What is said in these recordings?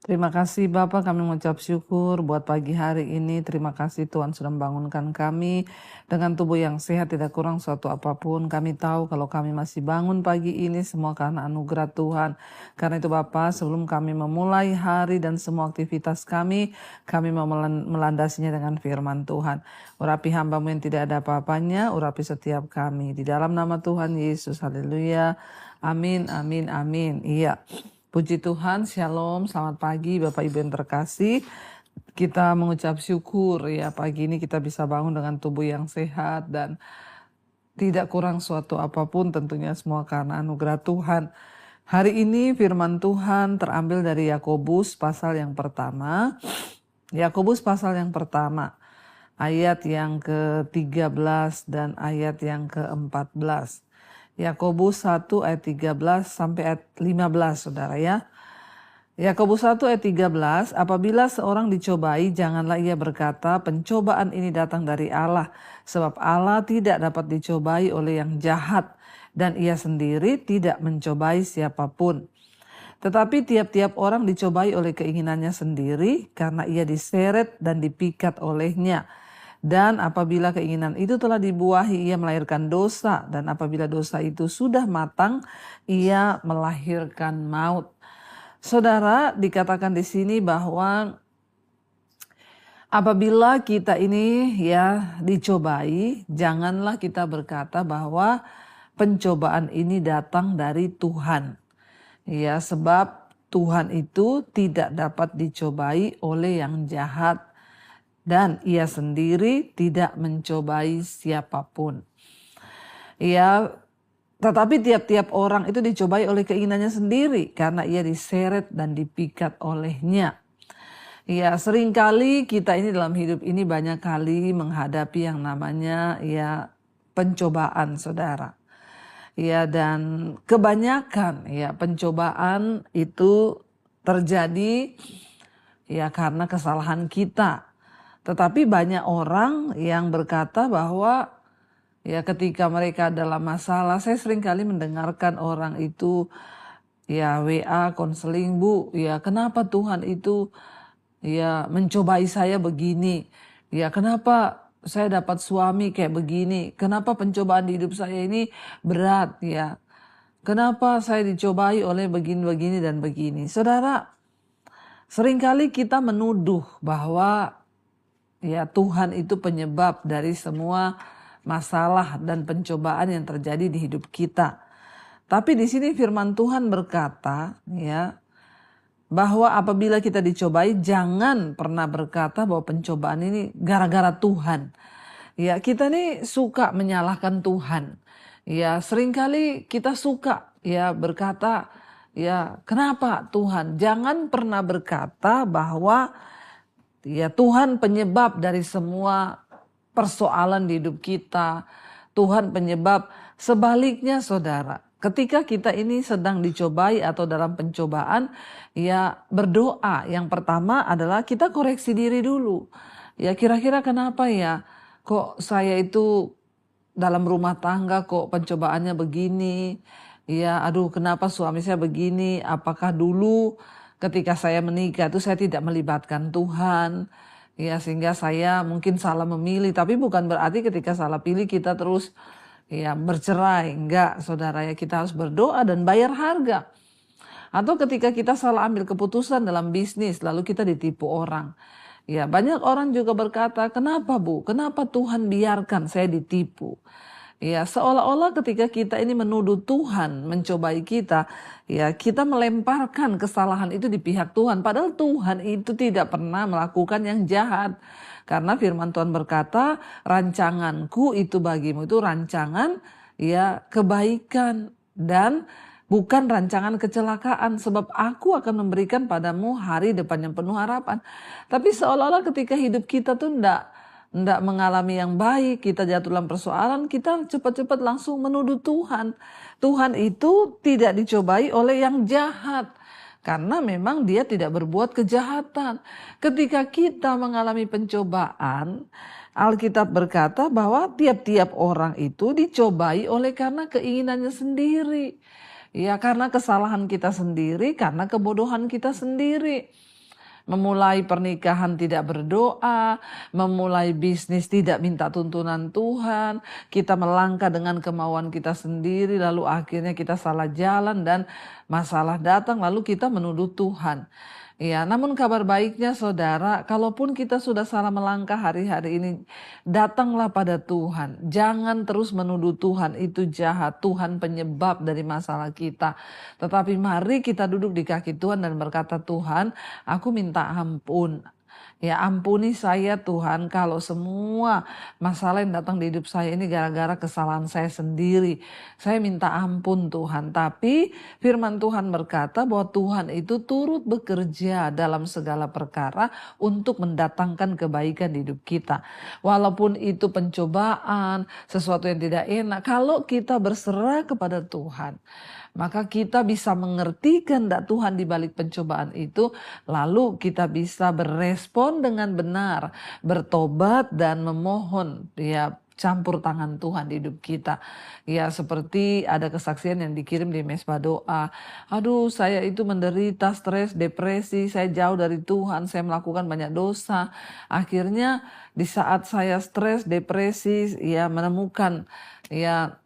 Terima kasih Bapak, kami mengucap syukur buat pagi hari ini. Terima kasih Tuhan sudah membangunkan kami dengan tubuh yang sehat, tidak kurang suatu apapun. Kami tahu kalau kami masih bangun pagi ini semua karena anugerah Tuhan. Karena itu Bapak, sebelum kami memulai hari dan semua aktivitas kami mau melandasinya dengan firman Tuhan. Urapi hamba-Mu yang tidak ada apa-apanya, urapi setiap kami. Di dalam nama Tuhan Yesus, haleluya. Amin, amin, amin. Iya. Puji Tuhan, shalom, selamat pagi Bapak Ibu yang terkasih. Kita mengucap syukur ya pagi ini kita bisa bangun dengan tubuh yang sehat dan tidak kurang suatu apapun, tentunya semua karena anugerah Tuhan. Hari ini firman Tuhan terambil dari Yakobus pasal yang pertama. Yakobus pasal yang pertama, ayat yang ke-13 dan ayat yang ke-14. Yakobus 1 ayat 13 sampai ayat 15 saudara ya. Yakobus 1 ayat 13, apabila seorang dicobai janganlah ia berkata pencobaan ini datang dari Allah. Sebab Allah tidak dapat dicobai oleh yang jahat dan ia sendiri tidak mencobai siapapun. Tetapi tiap-tiap orang dicobai oleh keinginannya sendiri karena ia diseret dan dipikat olehnya. Dan apabila keinginan itu telah dibuahi, ia melahirkan dosa. Dan apabila dosa itu sudah matang, ia melahirkan maut. Saudara, dikatakan di sini bahwa apabila kita ini ya dicobai, janganlah kita berkata bahwa pencobaan ini datang dari Tuhan. Ya, sebab Tuhan itu tidak dapat dicobai oleh yang jahat. Dan ia sendiri tidak mencobai siapapun. Ya, tetapi tiap-tiap orang itu dicobai oleh keinginannya sendiri karena ia diseret dan dipikat olehnya. Ya, seringkali kita ini dalam hidup ini banyak kali menghadapi yang namanya ya pencobaan, saudara. Ya, dan kebanyakan ya pencobaan itu terjadi ya karena kesalahan kita. Tetapi banyak orang yang berkata bahwa ya ketika mereka dalam masalah, saya sering kali mendengarkan orang itu ya WA konseling, Bu, ya kenapa Tuhan itu ya mencobai saya begini, ya kenapa saya dapat suami kayak begini, kenapa pencobaan di hidup saya ini berat, ya kenapa saya dicobai oleh begini-begini dan begini. Saudara, seringkali kita menuduh bahwa ya Tuhan itu penyebab dari semua masalah dan pencobaan yang terjadi di hidup kita. Tapi di sini firman Tuhan berkata ya bahwa apabila kita dicobai jangan pernah berkata bahwa pencobaan ini gara-gara Tuhan. Ya, kita nih suka menyalahkan Tuhan. Ya, seringkali kita suka ya berkata ya kenapa Tuhan? Jangan pernah berkata bahwa ya Tuhan penyebab dari semua persoalan di hidup kita. Tuhan penyebab. Sebaliknya saudara, ketika kita ini sedang dicobai atau dalam pencobaan, ya berdoa. Yang pertama adalah kita koreksi diri dulu. Ya kira-kira kenapa ya kok saya itu dalam rumah tangga kok pencobaannya begini. Ya aduh kenapa suami saya begini. Apakah dulu ketika saya menikah itu saya tidak melibatkan Tuhan. Ya sehingga saya mungkin salah memilih. Tapi bukan berarti ketika salah pilih kita terus ya bercerai. Enggak saudara ya, kita harus berdoa dan bayar harga. Atau ketika kita salah ambil keputusan dalam bisnis lalu kita ditipu orang. Ya banyak orang juga berkata, kenapa Bu? Kenapa Tuhan biarkan saya ditipu? Ya seolah-olah ketika kita ini menuduh Tuhan mencobai kita, ya kita melemparkan kesalahan itu di pihak Tuhan. Padahal Tuhan itu tidak pernah melakukan yang jahat. Karena firman Tuhan berkata, rancanganku itu bagimu itu rancangan ya kebaikan dan bukan rancangan kecelakaan. Sebab aku akan memberikan padamu hari depan yang penuh harapan. Tapi seolah-olah ketika hidup kita tuh enggak mengalami yang baik, kita jatuh dalam persoalan, kita cepat-cepat langsung menuduh Tuhan. Tuhan itu tidak dicobai oleh yang jahat. Karena memang dia tidak berbuat kejahatan. Ketika kita mengalami pencobaan, Alkitab berkata bahwa tiap-tiap orang itu dicobai oleh karena keinginannya sendiri. Ya karena kesalahan kita sendiri, karena kebodohan kita sendiri. memulai pernikahan tidak berdoa, memulai bisnis tidak minta tuntunan Tuhan, kita melangkah dengan kemauan kita sendiri, lalu akhirnya kita salah jalan dan masalah datang, lalu kita menuduh Tuhan. Ya, namun kabar baiknya saudara, kalaupun kita sudah salah melangkah hari-hari ini, datanglah pada Tuhan. Jangan terus menuduh Tuhan itu jahat, Tuhan penyebab dari masalah kita. Tetapi mari kita duduk di kaki Tuhan dan berkata, Tuhan, aku minta ampun. Ya, ampuni saya Tuhan kalau semua masalah yang datang di hidup saya ini gara-gara kesalahan saya sendiri. Saya minta ampun Tuhan. Tapi firman Tuhan berkata bahwa Tuhan itu turut bekerja dalam segala perkara untuk mendatangkan kebaikan di hidup kita. Walaupun itu pencobaan, sesuatu yang tidak enak, kalau kita berserah kepada Tuhan, maka kita bisa mengerti kehendak Tuhan di balik pencobaan itu, lalu kita bisa berespon dengan benar, bertobat dan memohon ya campur tangan Tuhan di hidup kita. Ya, seperti ada kesaksian yang dikirim di mesbah doa. Aduh, saya itu menderita stres, depresi, saya jauh dari Tuhan, saya melakukan banyak dosa. Akhirnya di saat saya stres, depresi, ya menemukan ya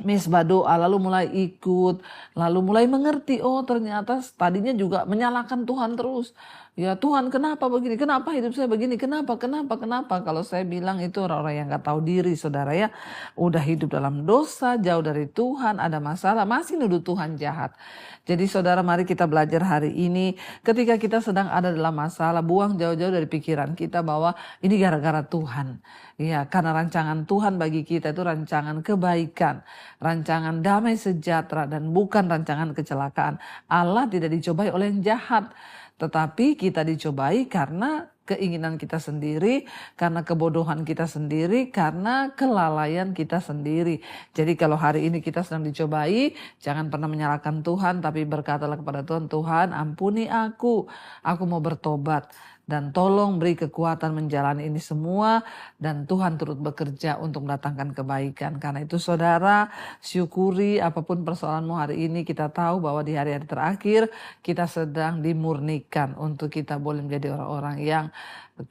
mesbah doa, lalu mulai ikut, lalu mulai mengerti, oh ternyata tadinya juga menyalahkan Tuhan terus. Ya Tuhan, kenapa begini, kenapa hidup saya begini, kenapa. Kalau saya bilang itu orang-orang yang gak tahu diri saudara ya. Udah hidup dalam dosa, jauh dari Tuhan, ada masalah, masih nuduh Tuhan jahat. Jadi saudara, mari kita belajar hari ini, ketika kita sedang ada dalam masalah, buang jauh-jauh dari pikiran kita bahwa ini gara-gara Tuhan. Ya, karena rancangan Tuhan bagi kita itu rancangan kebaikan, rancangan damai sejahtera, dan bukan rancangan kecelakaan. Allah tidak dicobai oleh yang jahat, tetapi kita dicobai karena keinginan kita sendiri, karena kebodohan kita sendiri, karena kelalaian kita sendiri. Jadi kalau hari ini kita sedang dicobai, jangan pernah menyalahkan Tuhan, tapi berkatalah kepada Tuhan, Tuhan ampuni aku mau bertobat. Dan tolong beri kekuatan menjalani ini semua, dan Tuhan turut bekerja untuk mendatangkan kebaikan. Karena itu saudara, syukuri apapun persoalanmu hari ini, kita tahu bahwa di hari-hari terakhir kita sedang dimurnikan untuk kita boleh menjadi orang-orang yang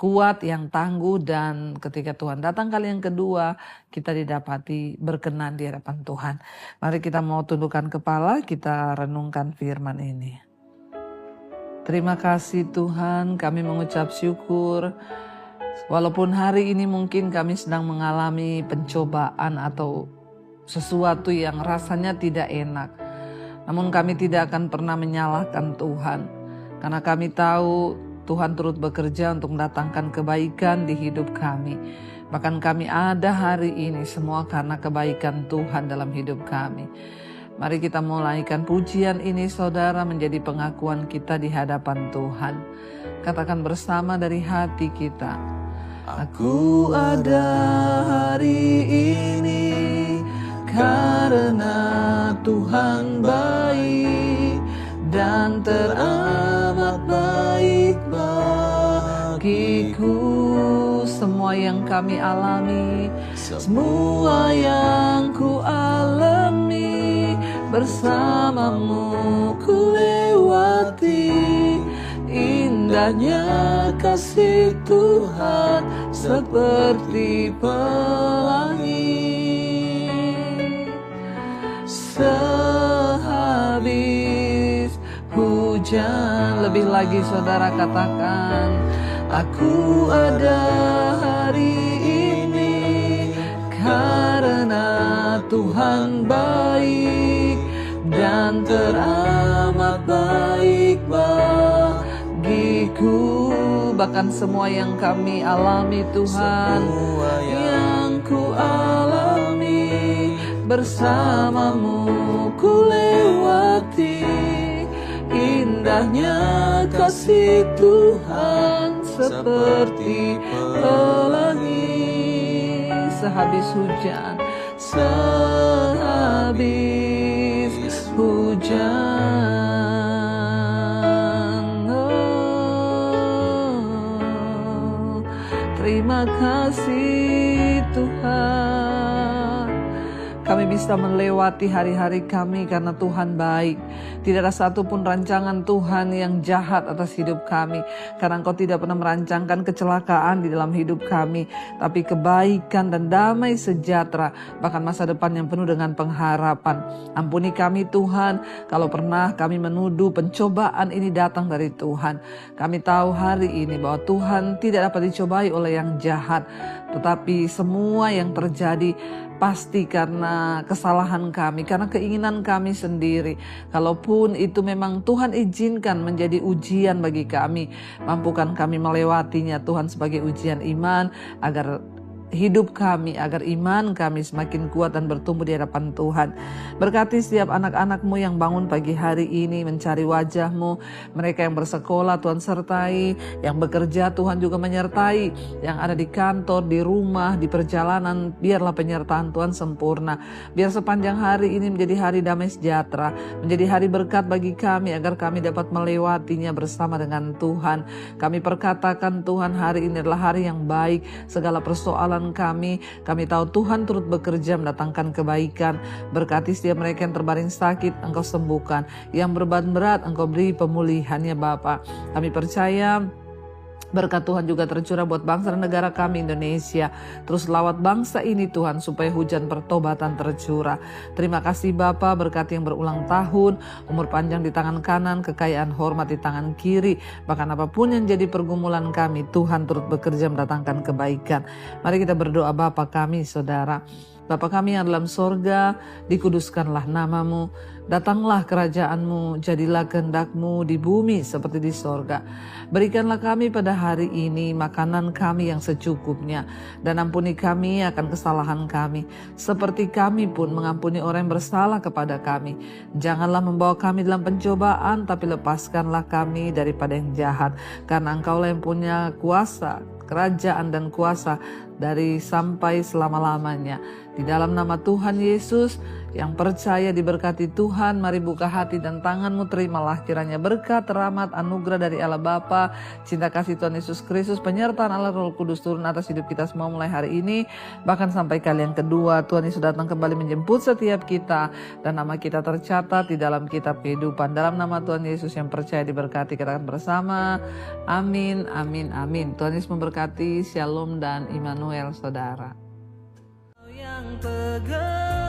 kuat, yang tangguh, dan ketika Tuhan datang kali yang kedua, kita didapati berkenan di hadapan Tuhan. Mari kita mau tundukkan kepala, kita renungkan firman ini. Terima kasih Tuhan, kami mengucap syukur. Walaupun hari ini mungkin kami sedang mengalami pencobaan atau sesuatu yang rasanya tidak enak, namun kami tidak akan pernah menyalahkan Tuhan. Karena kami tahu Tuhan turut bekerja untuk mendatangkan kebaikan di hidup kami. Bahkan kami ada hari ini semua karena kebaikan Tuhan dalam hidup kami. Mari kita mulaikan pujian ini saudara menjadi pengakuan kita di hadapan Tuhan. Katakan bersama dari hati kita. Aku ada hari ini karena Tuhan baik dan teramat baik bagiku. Semua yang kami alami, semua yang ku alami, bersamamu ku lewati. Indahnya kasih Tuhan seperti pelangi. Sehabis hujan, lebih lagi saudara katakan, aku ada hari ini karena Tuhan baik dan teramat baik bagiku. Bahkan semua yang kami alami Tuhan, yang ku alami, bersamamu ku lewati. Indahnya kasih Tuhan seperti pelangi. Sehabis hujan, sehabis hujan. Oh, terima kasih Tuhan. Kami bisa bisa melewati hari-hari kami karena Tuhan baik. Tidak ada satupun rancangan Tuhan yang jahat atas hidup kami, karena Engkau tidak pernah merancangkan kecelakaan di dalam hidup kami, tapi kebaikan dan damai sejahtera, bahkan masa depan yang penuh dengan pengharapan. Ampuni kami Tuhan, kalau pernah kami menuduh pencobaan ini datang dari Tuhan. Kami tahu hari ini bahwa Tuhan tidak dapat dicobai oleh yang jahat, tetapi semua yang terjadi pasti karena kesalahan kami, karena keinginan kami sendiri. Kalaupun itu memang Tuhan izinkan menjadi ujian bagi kami, mampukan kami melewatinya Tuhan sebagai ujian iman, agar hidup kami, agar iman kami semakin kuat dan bertumbuh di hadapan Tuhan. Berkati setiap anak-anak-Mu yang bangun pagi hari ini mencari wajah-Mu, mereka yang bersekolah Tuhan sertai, yang bekerja Tuhan juga menyertai, yang ada di kantor, di rumah, di perjalanan, biarlah penyertaan Tuhan sempurna. Biar sepanjang hari ini menjadi hari damai sejahtera, menjadi hari berkat bagi kami, agar kami dapat melewatinya bersama dengan Tuhan. Kami perkatakan Tuhan, hari ini adalah hari yang baik. Segala persoalan kami tahu Tuhan turut bekerja mendatangkan kebaikan. Berkati setiap mereka yang terbaring sakit, Engkau sembuhkan. Yang beban berat, Engkau beri pemulihannya Bapa. Kami percaya berkat Tuhan juga tercurah buat bangsa dan negara kami Indonesia. Terus lawat bangsa ini Tuhan, supaya hujan pertobatan tercurah. Terima kasih Bapa, berkat yang berulang tahun, umur panjang di tangan kanan, kekayaan hormat di tangan kiri. Bahkan apapun yang jadi pergumulan kami, Tuhan turut bekerja mendatangkan kebaikan. Mari kita berdoa. Bapa kami, Saudara, Bapa kami yang dalam sorga, dikuduskanlah nama-Mu, datanglah kerajaan-Mu, jadilah kehendak-Mu di bumi seperti di sorga. Berikanlah kami pada hari ini makanan kami yang secukupnya, dan ampuni kami akan kesalahan kami, seperti kami pun mengampuni orang yang bersalah kepada kami. Janganlah membawa kami dalam pencobaan, tapi lepaskanlah kami daripada yang jahat, karena Engkaulah yang punya kuasa, kerajaan dan kuasa dari sampai selama-lamanya. Di dalam nama Tuhan Yesus, yang percaya diberkati Tuhan, mari buka hati dan tanganmu, terimalah kiranya berkat, rahmat, anugerah dari Allah Bapa, cinta kasih Tuhan Yesus Kristus, penyertaan Allah Roh Kudus turun atas hidup kita semua mulai hari ini, bahkan sampai kali yang kedua. Tuhan Yesus datang kembali menjemput setiap kita, dan nama kita tercatat di dalam kitab kehidupan. Dalam nama Tuhan Yesus yang percaya diberkati, kita akan bersama. Amin, amin, amin. Tuhan Yesus memberkati. Shalom dan Immanuel, saudara. Yang tegar